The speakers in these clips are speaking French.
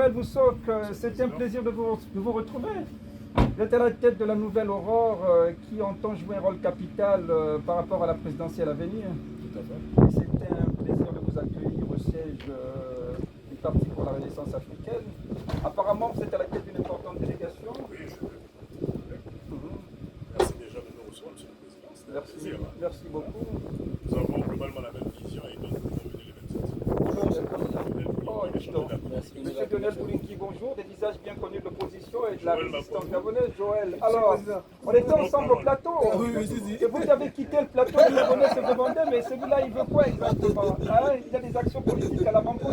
Joël Boussok, c'est un plaisir de vous retrouver. Vous êtes à la tête de la nouvelle Aurore qui entend jouer un rôle capital par rapport à la présidentielle à venir. Tout à fait. C'était un plaisir de vous accueillir au siège du Parti pour la Renaissance africaine. Apparemment, vous êtes à la tête d'une importante délégation. Oui, je vais. Merci déjà de nous recevoir, Monsieur le Président. C'est un plaisir. Merci beaucoup. Nous avons globalement la même vision et donc nous avons mené les mêmes actions. Monsieur Lionel Boulinki, bonjour, des visages bien connus de l'opposition et de la résistance gabonaise. Joël, alors, on était ensemble au plateau. Et vous avez quitté le plateau, le Gabonais se demandait, mais celui-là, il veut quoi exactement? Il y a des actions politiques à la Mambo.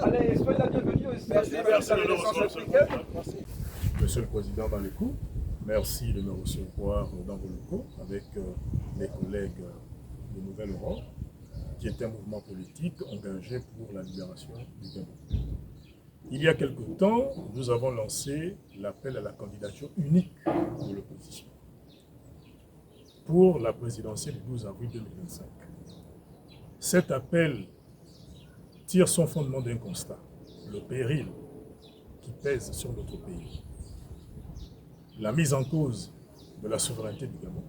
Allez, soyez la bienvenue aussi. Merci de nous recevoir. Monsieur le Président dans les coups, merci de me recevoir dans vos locaux avec mes collègues de Nouvelle Aurore, qui est un mouvement politique engagé pour la libération du Gabon. Il y a quelque temps, nous avons lancé l'appel à la candidature unique de l'opposition pour la présidentielle du 12 avril 2025. Cet appel tire son fondement d'un constat, le péril qui pèse sur notre pays, la mise en cause de la souveraineté du Gabon,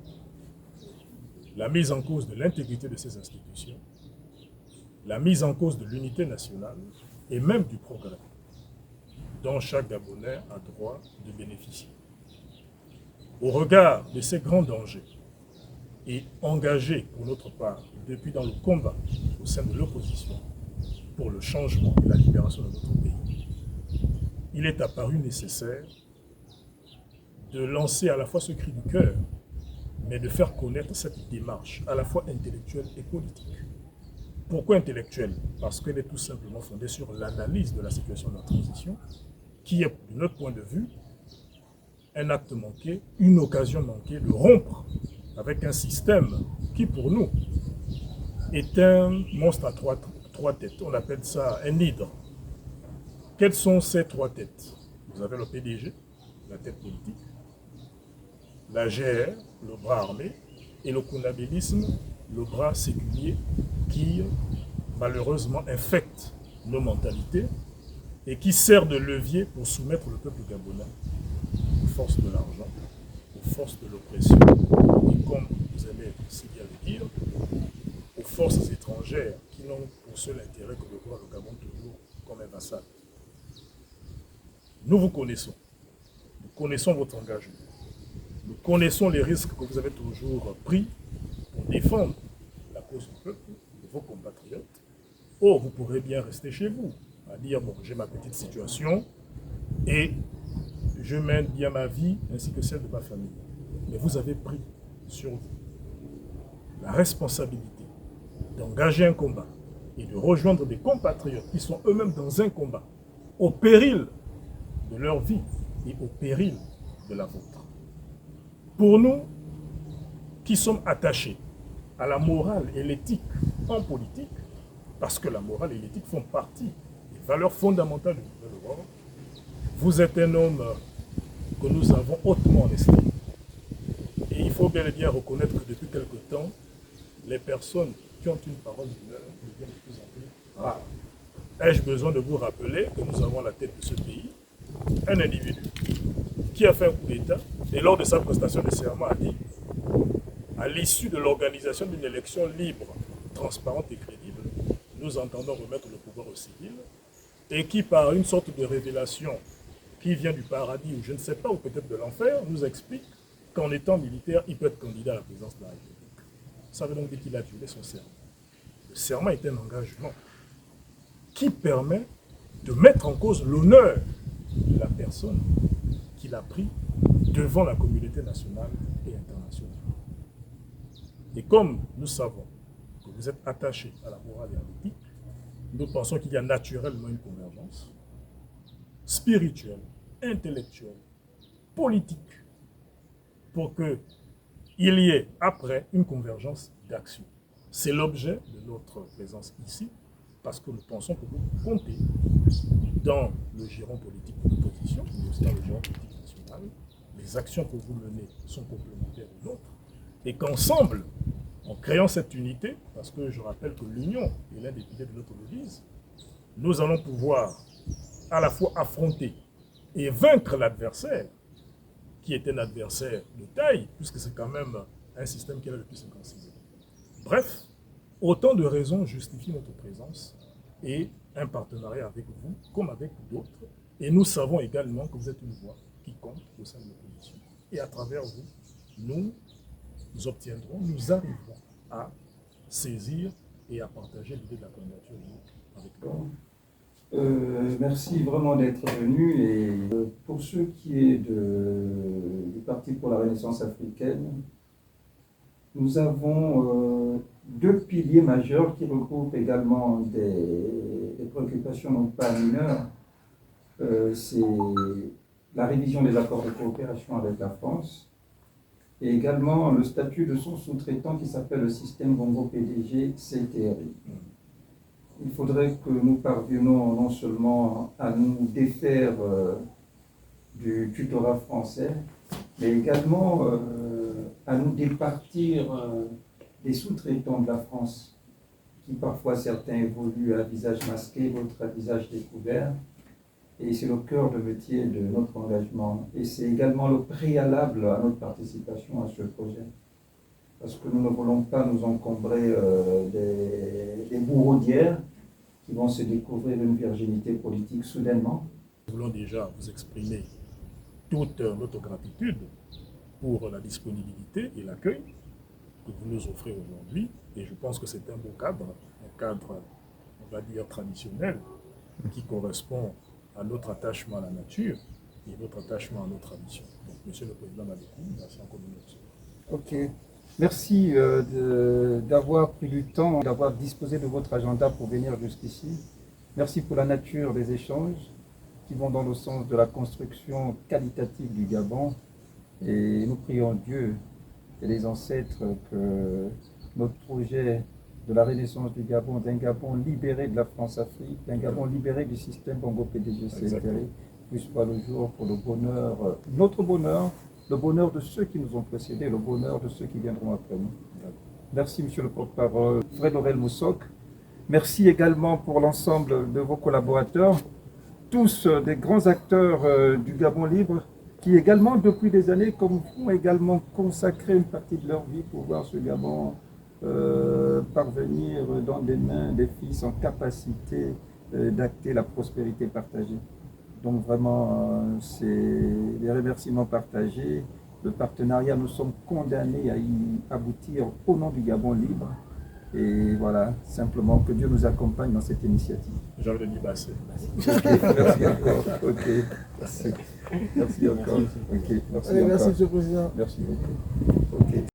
la mise en cause de l'intégrité de ses institutions, la mise en cause de l'unité nationale et même du progrès dont chaque Gabonais a droit de bénéficier. Au regard de ces grands dangers et engagés pour notre part depuis dans le combat au sein de l'opposition pour le changement et la libération de notre pays, il est apparu nécessaire de lancer à la fois ce cri du cœur, mais de faire connaître cette démarche à la fois intellectuelle et politique. Pourquoi intellectuelle? Parce qu'elle est tout simplement fondée sur l'analyse de la situation de la transition, qui est, de notre point de vue, un acte manqué, une occasion manquée de rompre avec un système qui, pour nous, est un monstre à trois têtes. On appelle ça un hydre. Quelles sont ces trois têtes? Vous avez le PDG, la tête politique, la GR, le bras armé, et le konabélisme, le bras séculier, qui malheureusement infecte nos mentalités et qui sert de levier pour soumettre le peuple gabonais aux forces de l'argent, aux forces de l'oppression, et comme vous aimez si bien le dire, aux forces étrangères qui n'ont pour seul intérêt que de voir le Gabon toujours comme un vassal. Nous vous connaissons, nous connaissons votre engagement, nous connaissons les risques que vous avez toujours pris pour défendre la cause du peuple, de vos compatriotes. Oh, vous pourrez bien rester chez vous, à dire, bon, j'ai ma petite situation et je mène bien ma vie ainsi que celle de ma famille. Mais vous avez pris sur vous la responsabilité d'engager un combat et de rejoindre des compatriotes qui sont eux-mêmes dans un combat, au péril de leur vie et au péril de la vôtre. Pour nous, qui sommes attachés à la morale et l'éthique en politique, parce que la morale et l'éthique font partie des valeurs fondamentales du Nouvelle Aurore, vous êtes un homme que nous avons hautement en estime. Et il faut bel et bien reconnaître que depuis quelque temps, les personnes qui ont une parole d'honneur deviennent de plus en plus rares. Ai-je besoin de vous rappeler que nous avons à la tête de ce pays un individu qui a fait un coup d'État et lors de sa prestation de serment a dit, à l'issue de l'organisation d'une élection libre, transparente et crédible, nous entendons remettre le pouvoir aux civils et qui, par une sorte de révélation qui vient du paradis ou je ne sais pas, ou peut-être de l'enfer, nous explique qu'en étant militaire, il peut être candidat à la présidence de la République. Ça veut donc dire qu'il a violé son serment. Le serment est un engagement qui permet de mettre en cause l'honneur de la personne qu'il a pris devant la communauté nationale et internationale. Et comme nous savons que vous êtes attachés à la morale et à l'éthique, nous pensons qu'il y a naturellement une convergence spirituelle, intellectuelle, politique, pour qu'il y ait après une convergence d'action. C'est l'objet de notre présence ici, parce que nous pensons que vous comptez dans le giron politique de l'opposition, mais aussi dans le giron politique national. Les actions que vous menez sont complémentaires aux nôtres, et qu'ensemble, en créant cette unité, parce que je rappelle que l'union est l'un des piliers de notre devise, nous allons pouvoir à la fois affronter et vaincre l'adversaire, qui est un adversaire de taille, puisque c'est quand même un système qui est là depuis 56 ans. Bref, autant de raisons justifient notre présence et un partenariat avec vous, comme avec d'autres. Et nous savons également que vous êtes une voix qui compte au sein de l'opposition. Et à travers vous, nous obtiendrons, nous arriverons à saisir et à partager l'idée de la candidature unique avec vous. Merci vraiment d'être venu. Et pour ce qui est du Parti pour la Renaissance africaine, nous avons deux piliers majeurs qui regroupent également des préoccupations non pas mineures. C'est la révision des accords de coopération avec la France et également le statut de son sous-traitant qui s'appelle le système Bongo-PDG CTRI. Il faudrait que nous parvenions non seulement à nous défaire du tutorat français, mais également à nous départir des sous-traitants de la France, qui parfois certains évoluent à visage masqué, d'autres à visage découvert. Et c'est le cœur de métier de notre engagement. Et c'est également le préalable à notre participation à ce projet. Parce que nous ne voulons pas nous encombrer des bourreaux d'hier qui vont se découvrir une virginité politique soudainement. Nous voulons déjà vous exprimer toute notre gratitude pour la disponibilité et l'accueil que vous nous offrez aujourd'hui. Et je pense que c'est un beau cadre, un cadre, on va dire, traditionnel, qui correspond à notre attachement à la nature et notre attachement à notre tradition. Donc, Monsieur le Président Madekou, merci encore de nous recevoir. Ok. Merci d'avoir pris du temps, d'avoir disposé de votre agenda pour venir jusqu'ici. Merci pour la nature des échanges qui vont dans le sens de la construction qualitative du Gabon. Et nous prions Dieu et les ancêtres que notre projet de la renaissance du Gabon, d'un Gabon libéré de la France-Afrique, d'un Gabon libéré du système Bongo-PDG-CTRI, puisse voir le jour pour le bonheur, notre bonheur, le bonheur de ceux qui nous ont précédés, le bonheur de ceux qui viendront après nous. Merci, Monsieur le porte-parole, Fred Aurel Moussok. Merci également pour l'ensemble de vos collaborateurs, tous des grands acteurs du Gabon libre, qui également, depuis des années, comme vous, ont également consacré une partie de leur vie pour voir ce Gabon parvenir dans des mains des fils en capacité d'acter la prospérité partagée. Donc vraiment, c'est des remerciements partagés. Le partenariat, nous sommes condamnés à y aboutir au nom du Gabon libre. Et voilà, simplement que Dieu nous accompagne dans cette initiative. Jean-Denis dit Bassé. Okay, merci encore. Ok, merci encore. Ok, merci encore. Merci, Monsieur le Président. Merci beaucoup. Ok.